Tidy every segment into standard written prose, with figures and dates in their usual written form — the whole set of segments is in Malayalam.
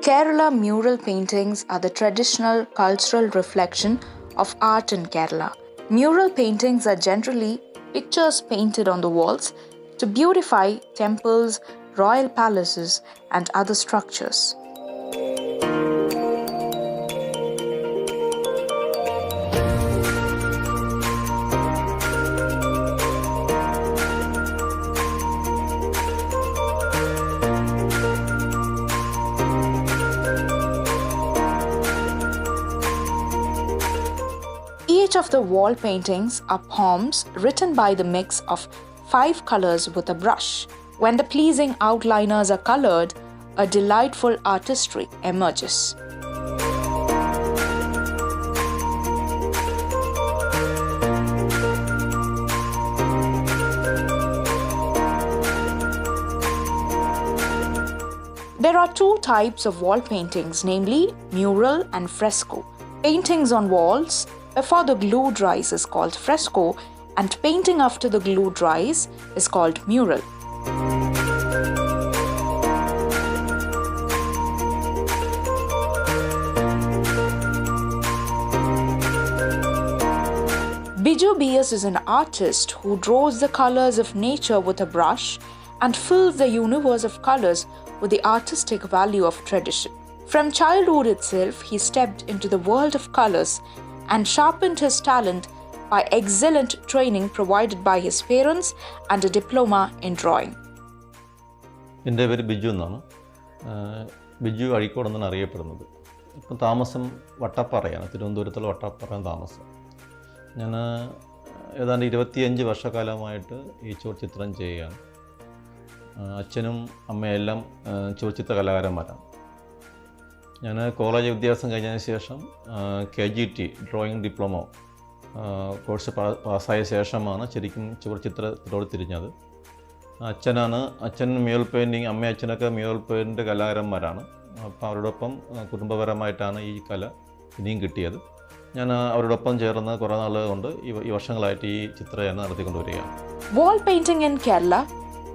Kerala mural paintings are the traditional cultural reflection of art in Kerala. Mural paintings are generally pictures painted on the walls to beautify temples, royal palaces, and other structures. Each of the wall paintings are poems written by the mix of 5 colors with a brush. When the pleasing outliners are colored, a delightful artistry emerges. There are 2 types of wall paintings, namely mural and fresco. Paintings on walls before the glue dries is called fresco, and painting after the glue dries is called mural. Biju B.S. is an artist who draws the colors of nature with a brush and fills the universe of colors with the artistic value of tradition. From childhood itself, he stepped into the world of colors and sharpened his talent by excellent training provided by his parents and a diploma in drawing. എൻ്റെ പേര് ബിജു എന്നാണ്. ബിജു അഴീക്കോട് എന്നാണ് അറിയപ്പെടുന്നത്. ഇപ്പം താമസം വട്ടപ്പാറയാണ്, തിരുവനന്തപുരത്തുള്ള വട്ടപ്പാറയാണ് താമസം. ഞാൻ ഏതാണ്ട് 25 വർഷക്കാലമായിട്ട് ഈ ചുവർച്ചിത്രം ചെയ്യുകയാണ്. അച്ഛനും അമ്മയെല്ലാം ചുവർച്ചിത്ര കലാകാരന്മാരാണ്. ഞാൻ കോളേജ് വിദ്യാഭ്യാസം കഴിഞ്ഞതിന് ശേഷം KGT ഡ്രോയിങ് ഡിപ്ലോമ കോഴ്സ് പാസ്സായ ശേഷമാണ് ശരിക്കും ചുവർച്ചിത്രത്തിലോട് തിരിഞ്ഞത്. അച്ഛൻ മ്യൂറൽ പെയിൻറ്റിങ്, അമ്മയും അച്ഛനൊക്കെ മ്യൂറൽ പെയിൻറ്റ് കലാകാരന്മാരാണ്. അപ്പോൾ അവരോടൊപ്പം കുടുംബപരമായിട്ടാണ് ഈ കല ഇനിയും കിട്ടിയത്. ഞാൻ അവരോടൊപ്പം ചേർന്ന് കുറേ നാൾ കൊണ്ട് ഈ വർഷങ്ങളായിട്ട് ഈ ചിത്രം നടത്തിക്കൊണ്ടുവരികയാണ്. Wall painting in Kerala,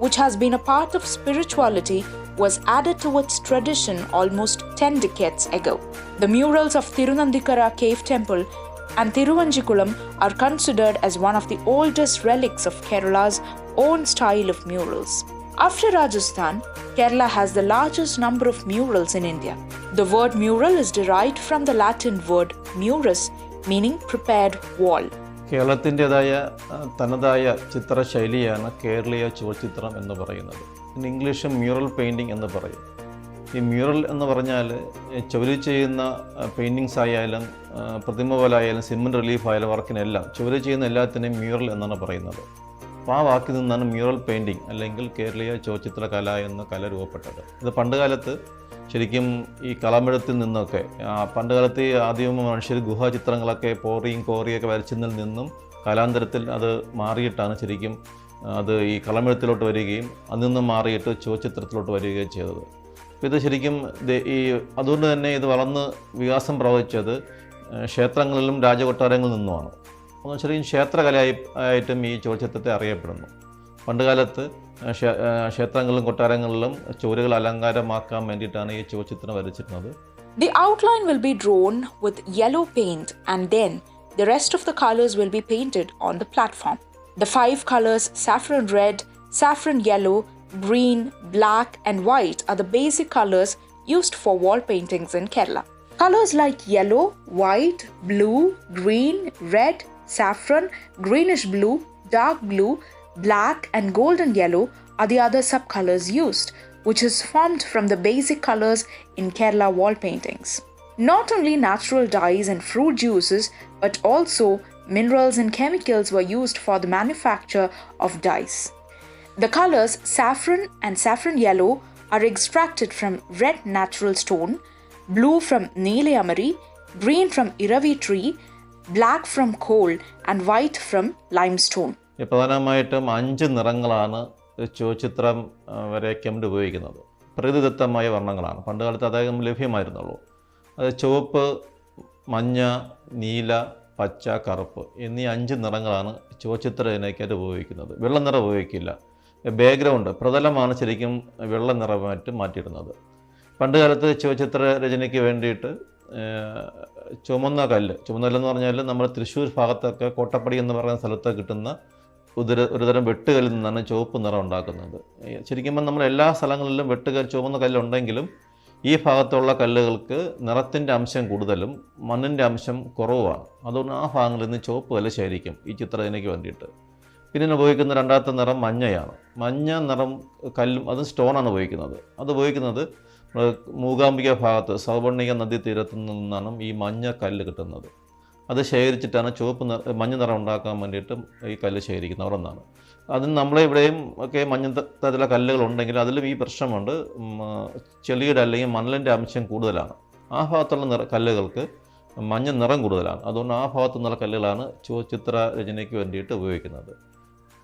which has been a part of spirituality, was added to its tradition almost 10 decades ago. The murals of Tirunandikara Cave Temple and Thiruvanchikulam are considered as one of the oldest relics of Kerala's own style of murals. After Rajasthan, Kerala has the largest number of murals in India. The word mural is derived from the Latin word murus, meaning prepared wall. കേരളത്തിൻ്റെതായ തനതായ ചിത്രശൈലിയാണ് കേരളീയ ചുവർച്ചിത്രം എന്ന് പറയുന്നത്. ഇംഗ്ലീഷ് മ്യൂറൽ പെയിൻറ്റിംഗ് എന്ന് പറയും. ഈ മ്യൂറൽ എന്ന് പറഞ്ഞാൽ ചുവരിൽ ചെയ്യുന്ന പെയിൻറ്റിങ്സ് ആയാലും പ്രതിമ പോലായാലും സിമെൻറ്റ് റിലീഫ് ആയാലും വർക്കിനെല്ലാം ചുവരിൽ ചെയ്യുന്ന എല്ലാത്തിനെയും മ്യൂറൽ എന്നാണ് പറയുന്നത്. അപ്പോൾ ആ വാക്കിൽ നിന്നാണ് മ്യൂറൽ പെയിൻറ്റിംഗ് അല്ലെങ്കിൽ കേരളീയ ചുവർച്ചിത്ര കല എന്ന കല രൂപപ്പെട്ടത്. ഇത് പണ്ടുകാലത്ത് ശരിക്കും ഈ കളമെഴുത്തിൽ നിന്നൊക്കെ പണ്ടുകാലത്ത് ആദ്യം മനുഷ്യർ ഗുഹാചിത്രങ്ങളൊക്കെ കോറിയൊക്കെ വരച്ചതിൽ നിന്നും കാലാന്തരത്തിൽ അത് മാറിയിട്ടാണ് ശരിക്കും അത് ഈ കളമെഴുത്തിലോട്ട് വരികയും അതിൽ നിന്നും മാറിയിട്ട് ചുവർച്ചിത്രത്തിലോട്ട് വരികയും ചെയ്തത്. അപ്പോൾ ഇത് ശരിക്കും അതുകൊണ്ട് തന്നെ ഇത് വളർന്ന് വികാസം പ്രാപിച്ചത് ക്ഷേത്രങ്ങളിലും രാജകൊട്ടാരങ്ങളിൽ നിന്നുമാണ്. അപ്പോൾ ശരിക്കും ക്ഷേത്രകലയായിട്ടും ഈ ചുവർച്ചിത്രത്തെ അറിയപ്പെടുന്നു. പണ്ടുകാലത്ത് ക്ഷേത്രങ്ങളിലും കൊട്ടാരങ്ങളിലും ചുവരുകൾ അലങ്കാരമാക്കാൻ വേണ്ടിയിട്ടാണ് ഈ ചുവർച്ചിത്രം വരച്ചിരുന്നത്. The outline will be drawn with yellow paint and then the rest of the colors will be painted on the platform. The 5 colors saffron red, saffron yellow, green, black and white are the basic colors used for wall paintings in Kerala. Colors like yellow, white, blue, green, red, saffron, greenish blue, dark blue, black and golden yellow are the other subcolors used, which is formed from the basic colors in Kerala wall paintings. Not only natural dyes and fruit juices, but also minerals and chemicals were used for the manufacture of dyes. The colors saffron and saffron yellow are extracted from red natural stone, blue from Neelayamari, green from Iravi tree, black from coal and white from limestone. പ്രധാനമായിട്ടും 5 നിറങ്ങളാണ് ചുവർച്ചിത്രം വരയ്ക്കാൻ ഉപയോഗിക്കുന്നത്. പ്രകൃതിദത്തമായ വർണ്ണങ്ങളാണ്. പണ്ടുകാലത്ത് അതായത് ലഭ്യമായിരുന്നുള്ളൂ. അത് ചുവപ്പ്, മഞ്ഞ, നീല, പച്ച, കറുപ്പ് എന്നീ 5 നിറങ്ങളാണ് ചുവർച്ചിത്ര രചനയ്ക്കായിട്ട് ഉപയോഗിക്കുന്നത്. വെള്ള നിറം ഉപയോഗിക്കില്ല. ബാക്ക്ഗ്രൗണ്ട് പ്രതലമാണ് ശരിക്കും വെള്ള നിറമായിട്ട് മാറ്റിയിടുന്നത്. പണ്ട് കാലത്ത് ചുവചിത്ര രചനയ്ക്ക് വേണ്ടിയിട്ട് ചുമന്ന കല്ലെന്ന് പറഞ്ഞാൽ നമ്മൾ തൃശ്ശൂർ ഭാഗത്തൊക്കെ കോട്ടപ്പടി എന്ന് പറയുന്ന സ്ഥലത്ത് കിട്ടുന്ന ഒരുതരം വെട്ടുകല്ലിൽ നിന്നാണ് ചുവപ്പ് നിറം ഉണ്ടാക്കുന്നത്. ശരിക്കും നമ്മൾ എല്ലാ സ്ഥലങ്ങളിലും ചുവന്ന കല്ലുണ്ടെങ്കിലും ഈ ഭാഗത്തുള്ള കല്ലുകൾക്ക് നിറത്തിൻ്റെ അംശം കൂടുതലും മണ്ണിൻ്റെ അംശം കുറവുമാണ്. അതുകൊണ്ട് ആ ഭാഗങ്ങളിൽ നിന്ന് ചുവപ്പ് കല്ല് ശേഖരിക്കും ഈ ചിത്രരചനയ്ക്ക് വേണ്ടിയിട്ട്. പിന്നെ ഉപയോഗിക്കുന്ന രണ്ടാമത്തെ നിറം മഞ്ഞയാണ്. മഞ്ഞ നിറം കല്ലും അതും സ്റ്റോണാണ് ഉപയോഗിക്കുന്നത്. അത് ഉപയോഗിക്കുന്നത് മൂകാംബിക ഭാഗത്ത് സൗവർണിക നദീതീരത്തു നിന്നാണ് ഈ മഞ്ഞ കല്ല് കിട്ടുന്നത്. അത് ശേഖരിച്ചിട്ടാണ് മഞ്ഞ നിറം ഉണ്ടാക്കാൻ വേണ്ടിയിട്ട് ഈ കല്ല് ശേഖരിക്കുന്നത് ഒന്നാണ്. അതിന് നമ്മളിവിടെയും ഒക്കെ മഞ്ഞ തരത്തിലുള്ള കല്ലുകളുണ്ടെങ്കിൽ അതിലും ഈ പ്രശ്നമുണ്ട്. ചെളിയുടെ അല്ലെങ്കിൽ മണലിൻ്റെ അംശം കൂടുതലാണ്. ആ ഭാഗത്തുള്ള കല്ലുകൾക്ക് മഞ്ഞ നിറം കൂടുതലാണ്. അതുകൊണ്ട് ആ ഭാഗത്തു നിന്നുള്ള കല്ലുകളാണ് ചിത്ര രചനയ്ക്ക് വേണ്ടിയിട്ട് ഉപയോഗിക്കുന്നത്.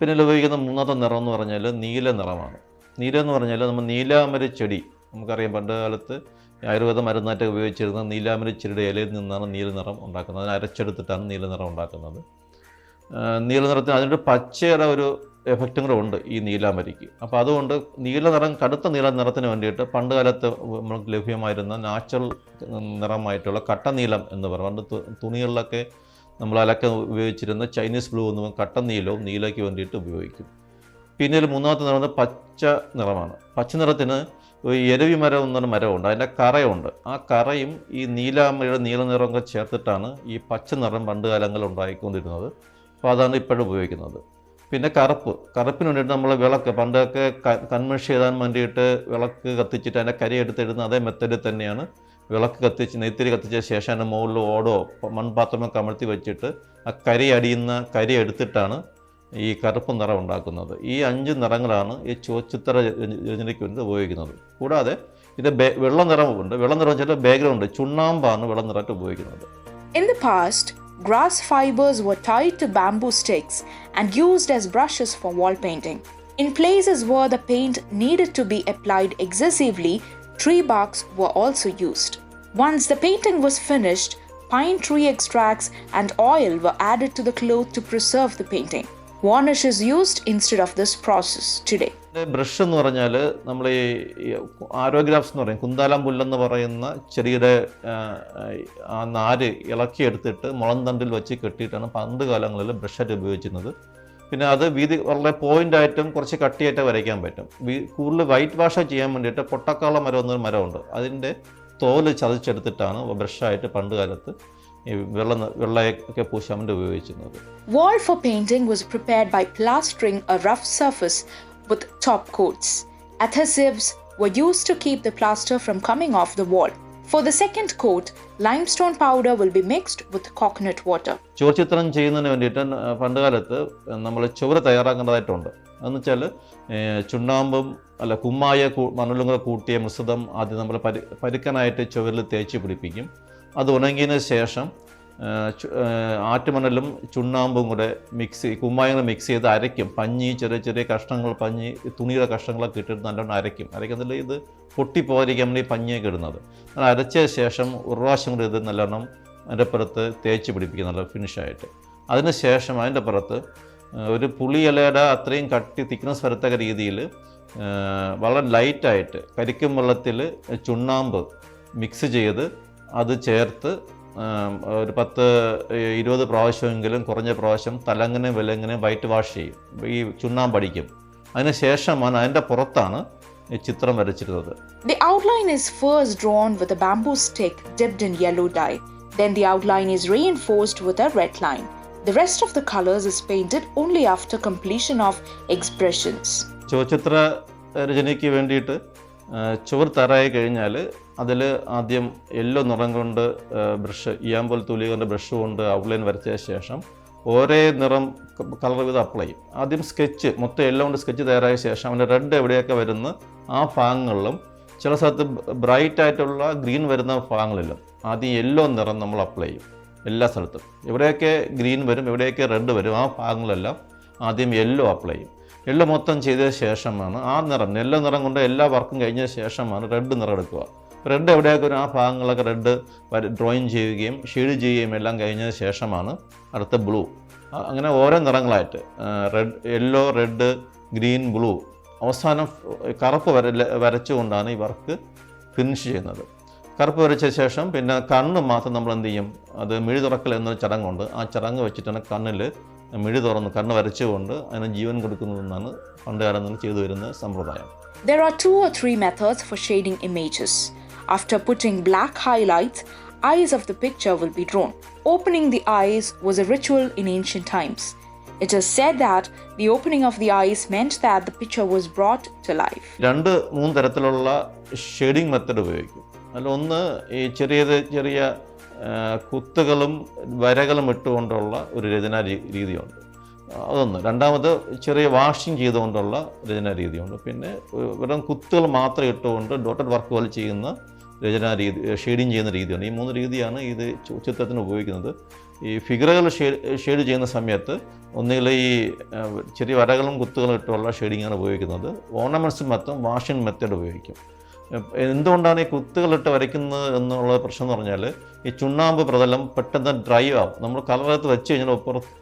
പിന്നെ ഉപയോഗിക്കുന്ന മൂന്നാമത്തെ നിറം എന്ന് പറഞ്ഞാൽ നീല നിറമാണ്. നീല എന്ന് പറഞ്ഞാൽ നമ്മൾ നീലാമരി ചെടി, നമുക്കറിയാം പണ്ട് കാലത്ത് ആയുർവേദ മരുന്നായിട്ട് ഉപയോഗിച്ചിരുന്ന നീലാമരി ചെടിയുടെ ഇലയിൽ നിന്നാണ് നീല നിറം ഉണ്ടാക്കുന്നത്. അതിന് അരച്ചെടുത്തിട്ടാണ് നീല നിറം ഉണ്ടാക്കുന്നത്. നീല നിറത്തിന് അതിൻ്റെ പച്ചയുടെ ഒരു എഫക്റ്റും കൂടെ ഉണ്ട് ഈ നീലാമരിക്ക്. അപ്പോൾ അതുകൊണ്ട് കടുത്ത നീല നിറത്തിന് വേണ്ടിയിട്ട് പണ്ട് കാലത്ത് നമുക്ക് ലഭ്യമായിരുന്ന നാച്ചുറൽ നിറമായിട്ടുള്ള കട്ട നീലം എന്ന് പറയും. പണ്ട് തുണികളിലൊക്കെ നമ്മൾ അലക്കാൻ ഉപയോഗിച്ചിരുന്ന ചൈനീസ് ബ്ലൂ എന്ന് കട്ട നീലവും നീലയ്ക്ക് വേണ്ടിയിട്ട് ഉപയോഗിക്കും. പിന്നെ മൂന്നാമത്തെ നിറം പച്ച നിറമാണ്. പച്ച നിറത്തിന് ഒരു എരവി മരം എന്നൊരു മരമുണ്ട്, അതിൻ്റെ കറയുണ്ട്. ആ കറയും ഈ നീലാമരിയുടെ നീല നിറമൊക്കെ ചേർത്തിട്ടാണ് ഈ പച്ച നിറം പണ്ട് കാലങ്ങളിൽ ഉണ്ടായിക്കൊണ്ടിരുന്നത്. അപ്പോൾ അതാണ് ഇപ്പോഴും ഉപയോഗിക്കുന്നത്. പിന്നെ കറുപ്പിന് വേണ്ടിയിട്ട് നമ്മൾ വിളക്ക് പണ്ടൊക്കെ കൺമഷി എഴുതാൻ വേണ്ടിയിട്ട് വിളക്ക് കത്തിച്ചിട്ട് അതിൻ്റെ കരി എടുത്തിടുന്ന അതേ മെത്തഡിൽ തന്നെയാണ് വിളക്ക് കത്തിച്ച് നെയ്ത്തിരി കത്തിച്ച ശേഷം അതിൻ്റെ മുകളിൽ ഓടോ മൺപാത്രമോ കമഴ്ത്തി വെച്ചിട്ട് ആ കരി എടുത്തിട്ടാണ് ഈ കറുപ്പ് നിറം ഉണ്ടാക്കുന്നത്. ഈ 5 നിറങ്ങളാണ് ഈ ചിത്ര രചനയ്ക്ക് വേണ്ടി ഉപയോഗിക്കുന്നത്. കൂടാതെ ഇത് വെള്ള നിറമുണ്ട്. വെള്ള നിറം വെച്ചാൽ ബാക്ക്ഗ്രൗണ്ട് ചുണ്ണാമ്പാണ് വെള്ള നിറമായിട്ട് ഉപയോഗിക്കുന്നത്. In the past, grass fibers were tied to bamboo sticks and used as brushes for wall painting. In places where the paint needed to be applied excessively, tree barks were also used. Once the painting was finished, pine tree extracts and oil were added to the cloth to preserve the painting. Varnish is used instead of this process today. Brush എന്ന് പറഞ്ഞാൽ നമ്മൾ ഈ ആരോഗ്രാഫ്സ് എന്ന് പറയും, കുന്താലം പുല്ലെന്ന് പറയുന്ന ചെടിയുടെ ആ നാര് ഇളക്കിയെടുത്തിട്ട് മുളന്തണ്ടിൽ വെച്ച് കെട്ടിയിട്ടാണ് പണ്ട് കാലങ്ങളിൽ ബ്രഷായിട്ട് ഉപയോഗിച്ചിരുന്നത്. പിന്നെ അത് വീതി വളരെ പോയിൻ്റായിട്ടും കുറച്ച് കട്ടിയായിട്ട് വരയ്ക്കാൻ പറ്റും. കൂടുതൽ വൈറ്റ് വാഷ് ചെയ്യാൻ വേണ്ടിയിട്ട് പൊട്ടക്കാള മരം എന്നൊരു മരമുണ്ട്, അതിൻ്റെ തോല് ചതച്ചെടുത്തിട്ടാണ് ബ്രഷായിട്ട് പണ്ട് കാലത്ത് വെള്ളയൊക്കെ പൂശാൻ വേണ്ടി ഉപയോഗിച്ചിരുന്നത്. Wall for painting was prepared by plastering a rough surface with top coats. Adhesives were used to keep the plaster from coming off the wall. For the second coat, limestone powder will be mixed with coconut water. ചുവർചിത്രം ചെയ്യുന്നതിന് വേണ്ടിയിട്ട് പണ്ട് കാലത്ത് നമ്മൾ ചുവര് തയ്യാറാക്കേണ്ടതായിട്ടുണ്ട്. അതെന്ന് വെച്ചാൽ ചുണ്ണാമ്പും കുമ്മായ മണലും കൂടെ കൂട്ടിയ മിശ്രിതം ആദ്യം നമ്മൾ പരുക്കനായിട്ട് ചുവരിൽ തേച്ച് പിടിപ്പിക്കും. അത് ഉണങ്ങിയതിന് ശേഷം ആറ്റുമണലും ചുണ്ണാമ്പും കൂടെ കുമ്മായം മിക്സ് ചെയ്ത് അരയ്ക്കും. ചെറിയ ചെറിയ കഷ്ണങ്ങൾ തുണിയുടെ കഷ്ണങ്ങളൊക്കെ ഇട്ടിട്ട് നല്ലോണം അരയ്ക്കുന്നില്ല. ഇത് പൊട്ടിപ്പോയിരിക്കാൻ വേണ്ടി പഞ്ഞിയൊക്കെ ഇടുന്നത്. അരച്ച ശേഷം ഒരു പ്രാവശ്യം കൂടി ഇത് നല്ലോണം അതിൻ്റെ പുറത്ത് തേച്ച് പിടിപ്പിക്കും നല്ല ഫിനിഷായിട്ട്. അതിന് ശേഷം അതിൻ്റെ പുറത്ത് ഒരു പുളി ഇലയുടെ അത്രയും തിക്നെസ് വരത്തക്ക രീതിയിൽ വളരെ ലൈറ്റായിട്ട് കരിക്കും വെള്ളത്തിൽ ചുണ്ണാമ്പ് മിക്സ് ചെയ്ത് അത് ചേർത്ത് ഒരു 10-20 പ്രാവശ്യമെങ്കിലും കുറഞ്ഞ പ്രാവശ്യം തലങ്ങനെ വിലങ്ങനെ വൈറ്റ് വാഷ് ചെയ്യും. ഈ ചുണ്ണാമ്പടിക്കും. അതിന് ശേഷമാണ് അതിൻ്റെ പുറത്താണ് ഈ ചിത്രം വരച്ചിരുന്നത്. The outline is first drawn with a bamboo stick dipped in yellow dye. Then the outline is reinforced with a red line. The rest of the colors is painted only after completion of expressions. ചിത്ര രചനയ്ക്ക് വേണ്ടിയിട്ട് ചുവർ തയ്യാറായി കഴിഞ്ഞാൽ അതിൽ ആദ്യം യെല്ലോ നിറം കൊണ്ട് ഇയാമ്പൽ തൂലി കൊണ്ട് ബ്രഷ് കൊണ്ട് ഔട്ട്ലൈൻ വരച്ച ശേഷം ഓരോ നിറം കളർ ചെയ്ത് അപ്ലൈ ചെയ്യും. ആദ്യം മൊത്തം യെല്ലോ കൊണ്ട് സ്കെച്ച് തയ്യാറായ ശേഷം അവൻ്റെ റെഡ് എവിടെയൊക്കെ വരുന്ന ആ ഭാഗങ്ങളിലും ചില സ്ഥലത്ത് ബ്രൈറ്റ് ആയിട്ടുള്ള ഗ്രീൻ വരുന്ന ഭാഗങ്ങളിലും ആദ്യം യെല്ലോ നിറം നമ്മൾ അപ്ലൈ ചെയ്യും. എല്ലാ സ്ഥലത്തും എവിടെയൊക്കെ ഗ്രീൻ വരും എവിടെയൊക്കെ റെഡ് വരും ആ ഭാഗങ്ങളെല്ലാം ആദ്യം യെല്ലോ അപ്ലൈ ചെയ്യും. യെല്ലോ മൊത്തം ചെയ്ത ശേഷമാണ് യെല്ലോ നിറം കൊണ്ട് എല്ലാ വർക്കും കഴിഞ്ഞ ശേഷമാണ് റെഡ് നിറം എടുക്കുക. റെഡ് എവിടെയൊക്കെ വരും ആ ഭാഗങ്ങളൊക്കെ റെഡ് ഡ്രോയിങ് ചെയ്യുകയും ഷെയ്ഡ് ചെയ്യുകയും എല്ലാം കഴിഞ്ഞ ശേഷമാണ് അടുത്ത ബ്ലൂ. അങ്ങനെ ഓരോ നിറങ്ങളായിട്ട് യെല്ലോ, റെഡ്, ഗ്രീൻ, ബ്ലൂ അവസാനം കറുപ്പ് വരച്ചുകൊണ്ടാണ് ഈ വർക്ക് ഫിനിഷ് ചെയ്യുന്നത്. കറുപ്പ് വരച്ച ശേഷം പിന്നെ കണ്ണ് മാത്രം നമ്മൾ എന്ത് ചെയ്യും, അത് മിഴി തുറക്കൽ എന്നൊരു ചടങ്ങുണ്ട്. ആ ചടങ്ങ് വെച്ചിട്ടാണ് കണ്ണിൽ മിഴി തുറന്ന് കണ്ണ് വരച്ചുകൊണ്ട് അതിന് ജീവൻ കൊടുക്കുന്നതെന്നാണ് പണ്ട് കാലം നിന്ന് ചെയ്തു വരുന്ന സമ്പ്രദായം. There are 2 or 3 methods for shading images. After putting black highlights, eyes of the picture will be drawn. Opening the eyes was a ritual in ancient times. It is said that the opening of the eyes meant that the picture was brought to life. 2-3 തരത്തിലുള്ള ഷെയ്ഡിങ് മെത്തഡ് ഉപയോഗിക്കും. അതിൽ ഒന്ന് ഈ ചെറിയ കുത്തുകളും വരകളും ഇട്ടുകൊണ്ടുള്ള ഒരു രചനാ രീതിയുണ്ട്. അതൊന്ന്. രണ്ടാമത് ചെറിയ വാഷിംഗ് ചെയ്തുകൊണ്ടുള്ള രചനാ രീതിയുണ്ട്. പിന്നെ വെറും കുത്തുകൾ മാത്രം ഇട്ടുകൊണ്ട് ഡോട്ടഡ് വർക്ക് പോലെ ചെയ്യുന്ന രചനാ രീതി, ഷെയ്ഡിങ് ചെയ്യുന്ന രീതിയാണ്. ഈ 3 രീതിയാണ് ഇത് ചിത്രത്തിന് ഉപയോഗിക്കുന്നത്. ഈ ഫിഗറുകൾ ഷെയ്ഡ് ചെയ്യുന്ന സമയത്ത് ഒന്നുകിൽ ഈ ചെറിയ വരകളും കുത്തുകളും ഇട്ടുള്ള ഷെയ്ഡിങ്ങാണ് ഉപയോഗിക്കുന്നത്. ഓർണമെൻറ്റ്സ് മൊത്തം വാഷിംഗ് മെത്തേഡ് ഉപയോഗിക്കും. എന്തുകൊണ്ടാണ് ഈ കുത്തുകളിട്ട് വരയ്ക്കുന്നത് എന്നുള്ള പ്രശ്നം എന്ന് പറഞ്ഞാൽ, ഈ ചുണ്ണാമ്പ് പ്രതലം പെട്ടെന്ന് ഡ്രൈ ആവും. നമ്മൾ കളറകത്ത് വെച്ച് കഴിഞ്ഞാൽ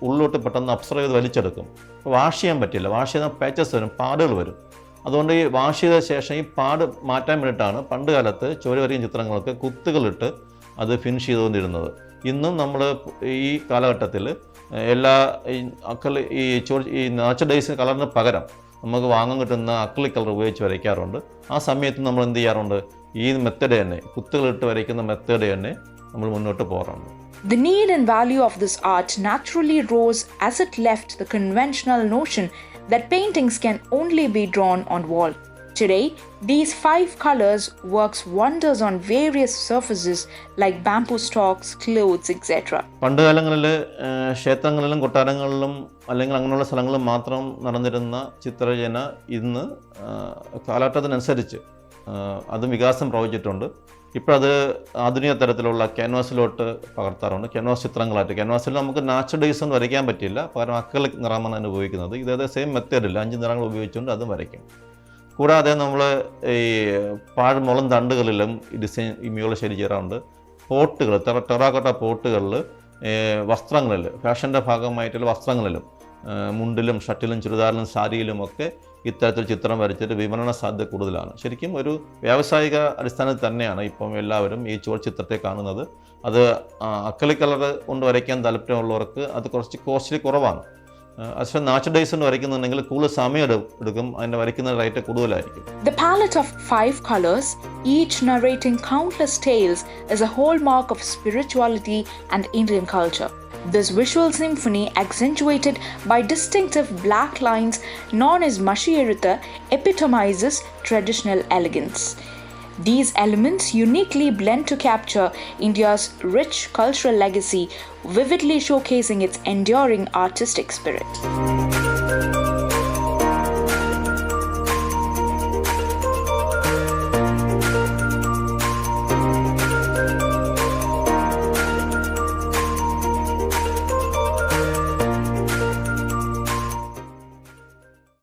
ഉള്ളോട്ട് പെട്ടെന്ന് അബ്സർവ് ചെയ്ത് വലിച്ചെടുക്കും. അപ്പോൾ വാഷ് ചെയ്യാൻ പറ്റില്ല. വാഷ് ചെയ്താൽ പാച്ചസ് വരും, പാടുകൾ വരും. അതുകൊണ്ട് ഈ വാഷ് ചെയ്ത ശേഷം ഈ പാട് മാറ്റാൻ വേണ്ടിയിട്ടാണ് പണ്ട് കാലത്ത് ചുവര് വരയും ചിത്രങ്ങൾക്ക് കുത്തുകളിട്ട് അത് ഫിനിഷ് ചെയ്തുകൊണ്ടിരുന്നത്. ഇന്നും നമ്മൾ ഈ കാലഘട്ടത്തിൽ എല്ലാ ഈ നാച്ചുറൽ ഡേയ്സ് കളറിന് പകരം നമുക്ക് വാങ്ങാൻ കിട്ടുന്ന അക്രിലിക് കളർ ഉപയോഗിച്ച് വരയ്ക്കാറുണ്ട്. ആ സമയത്ത് നമ്മൾ എന്ത് ചെയ്യാറുണ്ട്, ഈ മെത്തേഡ് തന്നെ, കുത്തുകളിട്ട് വരയ്ക്കുന്ന മെത്തേഡ് തന്നെ നമ്മൾ മുന്നോട്ട് പോകാറുണ്ട്. The need and value of this art naturally rose as it left the conventional notion that paintings can only be drawn on wall. Today, these 5 colors works wonders on various surfaces like bamboo stalks, clothes, etc. പണ്ട് കാലങ്ങളിൽ ക്ഷേത്രങ്ങളിലും കൊട്ടാരങ്ങളിലും അല്ലെങ്കിൽ അങ്ങനെയുള്ള സ്ഥലങ്ങളിലും മാത്രം നടന്നിരുന്ന ചിത്രരചന ഇന്ന് കാലഘട്ടത്തിനനുസരിച്ച് അത് വികാസം പ്രാപിച്ചിട്ടുണ്ട്. ഇപ്പോഴത് ആധുനിക തരത്തിലുള്ള ക്യാൻവാസിലോട്ട് പകർത്താറുണ്ട്. ക്യാൻവാസ് ചിത്രങ്ങളായിട്ട്. ക്യാൻവാസിൽ നമുക്ക് നാച്ചുറൽ ഡേയ്സ് ഒന്നും വരയ്ക്കാൻ പറ്റില്ല, പകരം അക്രിലിക് നിറമാണ് അതിന് ഉപയോഗിക്കുന്നത്. ഇതേ സെയിം മെത്തേഡിൽ 5 നിറങ്ങൾ ഉപയോഗിച്ചുകൊണ്ട് അതും വരയ്ക്കും. കൂടാതെ നമ്മൾ ഈ മുളം തണ്ടുകളിലും ഈ ഡിസൈൻ ഈ മ്യൂറൽ ശൈലി ചെയ്യാറുണ്ട്. പോട്ടുകൾ, ടെറാക്കോട്ട പോട്ടുകളിൽ, വസ്ത്രങ്ങളിൽ, ഫാഷൻ്റെ ഭാഗമായിട്ടുള്ള വസ്ത്രങ്ങളിലും, മുണ്ടിലും ഷർട്ടിലും ചുരിദാറിലും സാരിയിലും ഒക്കെ ഇത്തരത്തിൽ ചിത്രം വരച്ചിട്ട് വിപണന സാധ്യത കൂടുതലാണ്. ശരിക്കും ഒരു വ്യാവസായിക അടിസ്ഥാനത്തിൽ തന്നെയാണ് ഇപ്പം എല്ലാവരും ഈ ചുവർ ചിത്രത്തെ കാണുന്നത്. അത് അക്രിലിക് കളർ കൊണ്ട് വരയ്ക്കാൻ താല്പര്യമുള്ളവർക്ക് അത് കുറച്ച് കോസ്റ്റ്ലി കുറവാണ്. പക്ഷേ നാച്ചുറൽ ഡേയ്സ് കൊണ്ട് വരയ്ക്കുന്നുണ്ടെങ്കിൽ കൂടുതൽ സമയം എടുക്കും, അതിൻ്റെ വരയ്ക്കുന്ന റേറ്റ് കൂടുതലായിരിക്കും. The palette of 5 colors, each narrating countless tales, is a hallmark of spirituality and Indian culture. This visual symphony, accentuated by distinctive black lines known as Mashiyarutha, epitomizes traditional elegance. These elements uniquely blend to capture India's rich cultural legacy, vividly showcasing its enduring artistic spirit.